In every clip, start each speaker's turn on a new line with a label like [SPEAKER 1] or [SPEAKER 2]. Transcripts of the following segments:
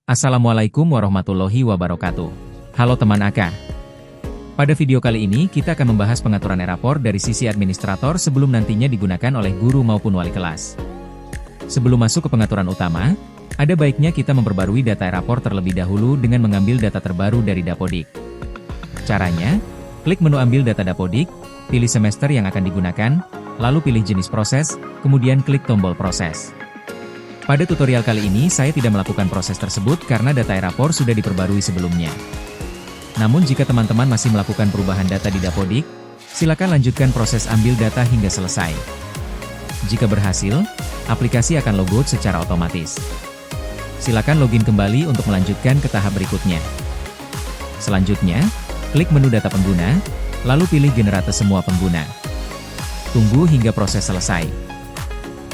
[SPEAKER 1] Assalamualaikum warahmatullahi wabarakatuh. Halo teman AK. Pada video kali ini kita akan membahas pengaturan e-rapor dari sisi administrator sebelum nantinya digunakan oleh guru maupun wali kelas. Sebelum masuk ke pengaturan utama, ada baiknya kita memperbarui data e-rapor terlebih dahulu dengan mengambil data terbaru dari Dapodik. Caranya, klik menu ambil data Dapodik, pilih semester yang akan digunakan, lalu pilih jenis proses, kemudian klik tombol proses. Pada tutorial kali ini saya tidak melakukan proses tersebut karena data e-rapor sudah diperbarui sebelumnya. Namun jika teman-teman masih melakukan perubahan data di Dapodik, silakan lanjutkan proses ambil data hingga selesai. Jika berhasil, aplikasi akan logout secara otomatis. Silakan login kembali untuk melanjutkan ke tahap berikutnya. Selanjutnya, klik menu data pengguna, lalu pilih generate semua pengguna. Tunggu hingga proses selesai.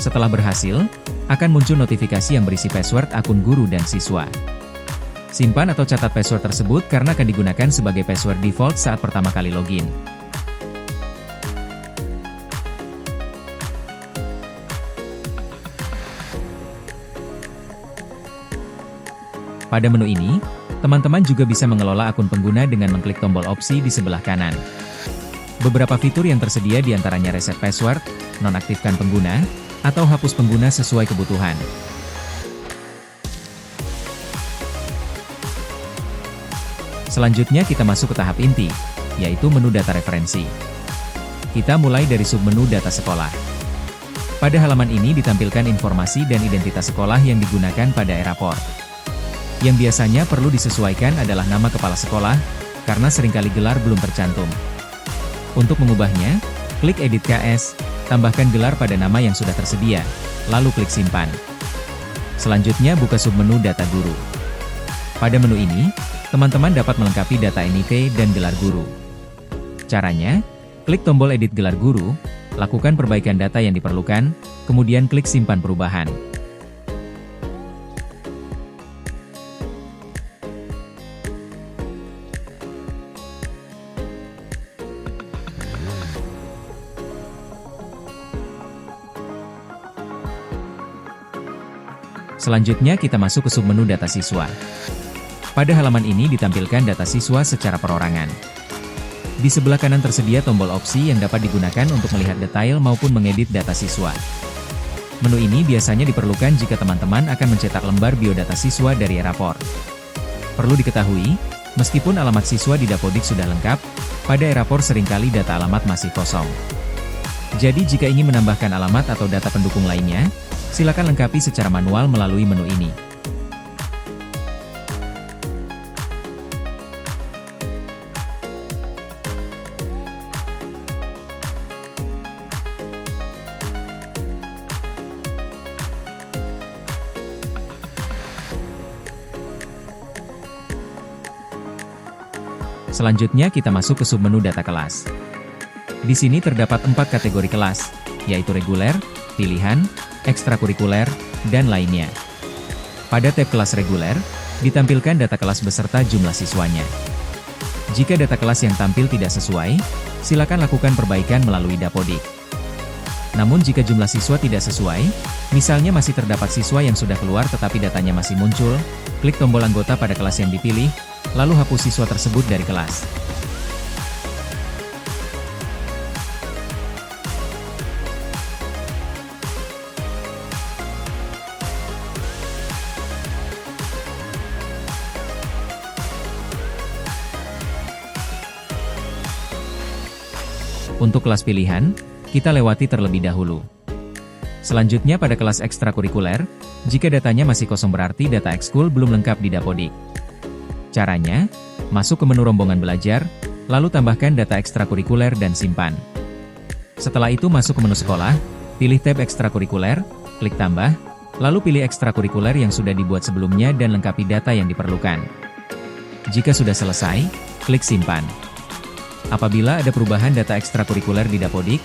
[SPEAKER 1] Setelah berhasil, akan muncul notifikasi yang berisi password akun guru dan siswa. Simpan atau catat password tersebut karena akan digunakan sebagai password default saat pertama kali login. Pada menu ini, teman-teman juga bisa mengelola akun pengguna dengan mengklik tombol opsi di sebelah kanan. Beberapa fitur yang tersedia diantaranya reset password, nonaktifkan pengguna, atau hapus pengguna sesuai kebutuhan. Selanjutnya kita masuk ke tahap inti, yaitu menu data referensi. Kita mulai dari submenu data sekolah. Pada halaman ini ditampilkan informasi dan identitas sekolah yang digunakan pada e-rapor. Yang biasanya perlu disesuaikan adalah nama kepala sekolah, karena seringkali gelar belum tercantum. Untuk mengubahnya, klik Edit KS, tambahkan gelar pada nama yang sudah tersedia, lalu klik simpan. Selanjutnya buka submenu data guru. Pada menu ini, teman-teman dapat melengkapi data NIK dan gelar guru. Caranya, klik tombol edit gelar guru, lakukan perbaikan data yang diperlukan, kemudian klik simpan perubahan. Selanjutnya kita masuk ke submenu data siswa. Pada halaman ini ditampilkan data siswa secara perorangan. Di sebelah kanan tersedia tombol opsi yang dapat digunakan untuk melihat detail maupun mengedit data siswa. Menu ini biasanya diperlukan jika teman-teman akan mencetak lembar biodata siswa dari e-rapor. Perlu diketahui, meskipun alamat siswa di Dapodik sudah lengkap, pada e-rapor seringkali data alamat masih kosong. Jadi jika ingin menambahkan alamat atau data pendukung lainnya, silakan lengkapi secara manual melalui menu ini. Selanjutnya kita masuk ke submenu data kelas. Di sini terdapat 4 kategori kelas, yaitu reguler, pilihan, ekstrakurikuler, dan lainnya. Pada tab kelas reguler, ditampilkan data kelas beserta jumlah siswanya. Jika data kelas yang tampil tidak sesuai, silakan lakukan perbaikan melalui Dapodik. Namun jika jumlah siswa tidak sesuai, misalnya masih terdapat siswa yang sudah keluar tetapi datanya masih muncul, klik tombol anggota pada kelas yang dipilih, lalu hapus siswa tersebut dari kelas. Untuk kelas pilihan, kita lewati terlebih dahulu. Selanjutnya pada kelas ekstrakurikuler, jika datanya masih kosong berarti data ekskul belum lengkap di Dapodik. Caranya, masuk ke menu rombongan belajar, lalu tambahkan data ekstrakurikuler dan simpan. Setelah itu masuk ke menu sekolah, pilih tab ekstrakurikuler, klik tambah, lalu pilih ekstrakurikuler yang sudah dibuat sebelumnya dan lengkapi data yang diperlukan. Jika sudah selesai, klik simpan. Apabila ada perubahan data ekstrakurikuler di Dapodik,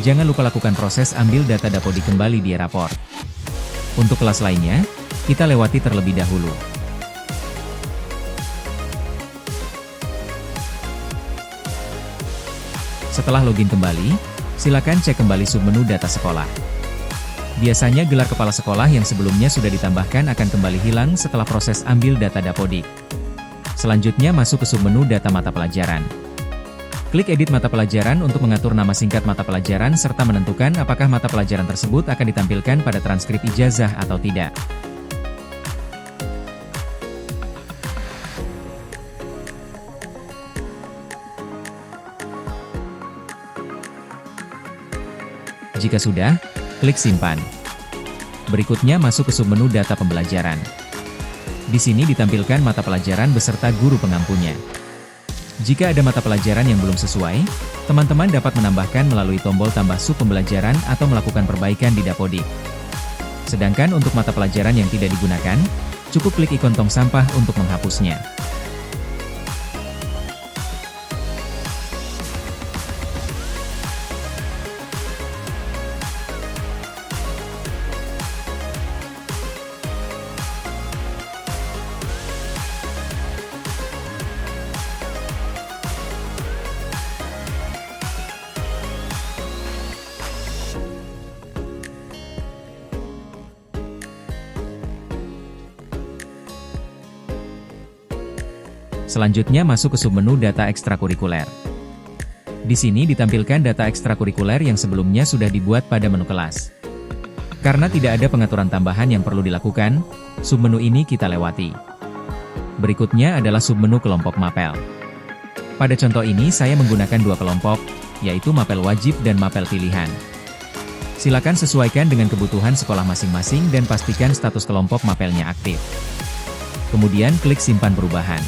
[SPEAKER 1] jangan lupa lakukan proses ambil data Dapodik kembali di e-rapor. Untuk kelas lainnya, kita lewati terlebih dahulu. Setelah login kembali, silakan cek kembali submenu data sekolah. Biasanya gelar kepala sekolah yang sebelumnya sudah ditambahkan akan kembali hilang setelah proses ambil data Dapodik. Selanjutnya masuk ke submenu data mata pelajaran. Klik edit mata pelajaran untuk mengatur nama singkat mata pelajaran serta menentukan apakah mata pelajaran tersebut akan ditampilkan pada transkrip ijazah atau tidak. Jika sudah, klik simpan. Berikutnya masuk ke submenu data pembelajaran. Di sini ditampilkan mata pelajaran beserta guru pengampunya. Jika ada mata pelajaran yang belum sesuai, teman-teman dapat menambahkan melalui tombol tambah sub pembelajaran atau melakukan perbaikan di Dapodik. Sedangkan untuk mata pelajaran yang tidak digunakan, cukup klik ikon tong sampah untuk menghapusnya. Selanjutnya masuk ke submenu data ekstrakurikuler. Di sini ditampilkan data ekstrakurikuler yang sebelumnya sudah dibuat pada menu kelas. Karena tidak ada pengaturan tambahan yang perlu dilakukan, submenu ini kita lewati. Berikutnya adalah submenu kelompok mapel. Pada contoh ini saya menggunakan dua kelompok, yaitu mapel wajib dan mapel pilihan. Silakan sesuaikan dengan kebutuhan sekolah masing-masing dan pastikan status kelompok mapelnya aktif. Kemudian klik simpan perubahan.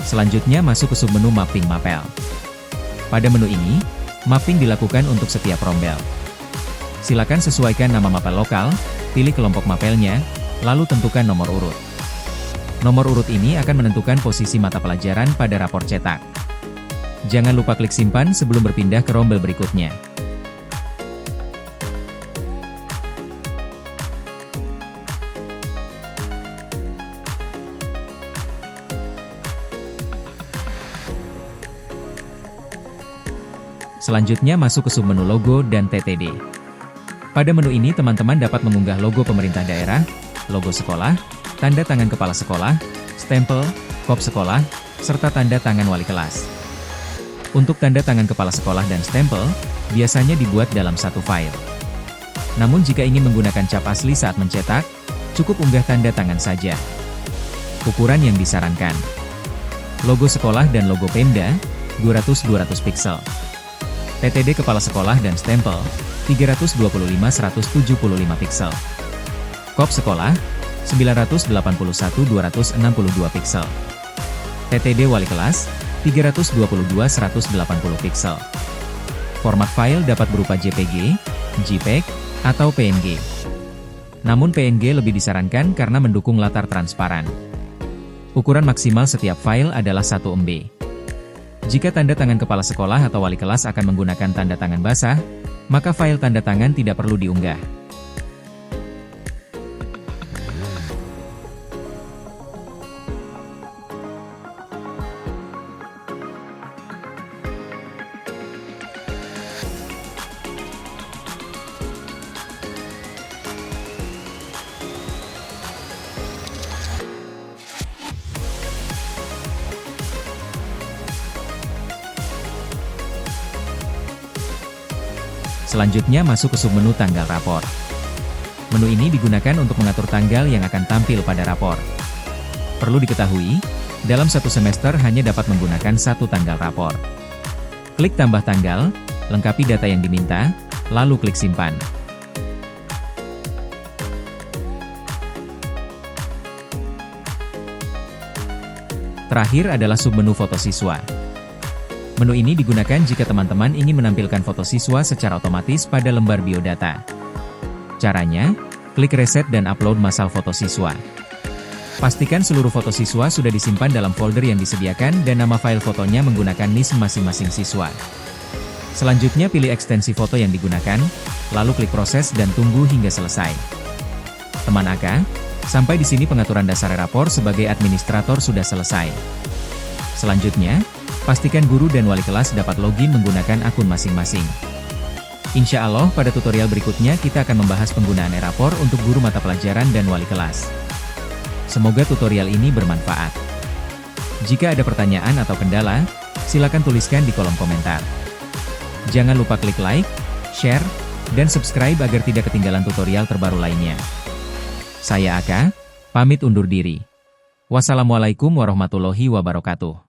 [SPEAKER 1] Selanjutnya masuk ke submenu mapping mapel. Pada menu ini, mapping dilakukan untuk setiap rombel. Silakan sesuaikan nama mapel lokal, pilih kelompok mapelnya, lalu tentukan nomor urut. Nomor urut ini akan menentukan posisi mata pelajaran pada rapor cetak. Jangan lupa klik simpan sebelum berpindah ke rombel berikutnya. Selanjutnya masuk ke submenu logo dan TTD. Pada menu ini teman-teman dapat mengunggah logo pemerintah daerah, logo sekolah, tanda tangan kepala sekolah, stempel, kop sekolah, serta tanda tangan wali kelas. Untuk tanda tangan kepala sekolah dan stempel, biasanya dibuat dalam satu file. Namun jika ingin menggunakan cap asli saat mencetak, cukup unggah tanda tangan saja. Ukuran yang disarankan: logo sekolah dan logo Pemda, 200-200 piksel. TTD kepala sekolah dan stempel, 325-175 piksel. Kop sekolah, 981-262 piksel. TTD wali kelas, 322-180 piksel. Format file dapat berupa JPG, JPEG, atau PNG. Namun PNG lebih disarankan karena mendukung latar transparan. Ukuran maksimal setiap file adalah 1 MB. Jika tanda tangan kepala sekolah atau wali kelas akan menggunakan tanda tangan basah, maka file tanda tangan tidak perlu diunggah. Selanjutnya masuk ke submenu tanggal rapor. Menu ini digunakan untuk mengatur tanggal yang akan tampil pada rapor. Perlu diketahui, dalam satu semester hanya dapat menggunakan satu tanggal rapor. Klik tambah tanggal, lengkapi data yang diminta, lalu klik simpan. Terakhir adalah submenu foto siswa. Menu ini digunakan jika teman-teman ingin menampilkan foto siswa secara otomatis pada lembar biodata. Caranya, klik reset dan upload massal foto siswa. Pastikan seluruh foto siswa sudah disimpan dalam folder yang disediakan dan nama file fotonya menggunakan NIM masing-masing siswa. Selanjutnya pilih ekstensi foto yang digunakan, lalu klik proses dan tunggu hingga selesai. Teman AK, sampai di sini pengaturan dasar rapor sebagai administrator sudah selesai. Selanjutnya, pastikan guru dan wali kelas dapat login menggunakan akun masing-masing. Insya Allah pada tutorial berikutnya kita akan membahas penggunaan Erapor untuk guru mata pelajaran dan wali kelas. Semoga tutorial ini bermanfaat. Jika ada pertanyaan atau kendala, silakan tuliskan di kolom komentar. Jangan lupa klik like, share, dan subscribe agar tidak ketinggalan tutorial terbaru lainnya. Saya Aka, pamit undur diri. Wassalamualaikum warahmatullahi wabarakatuh.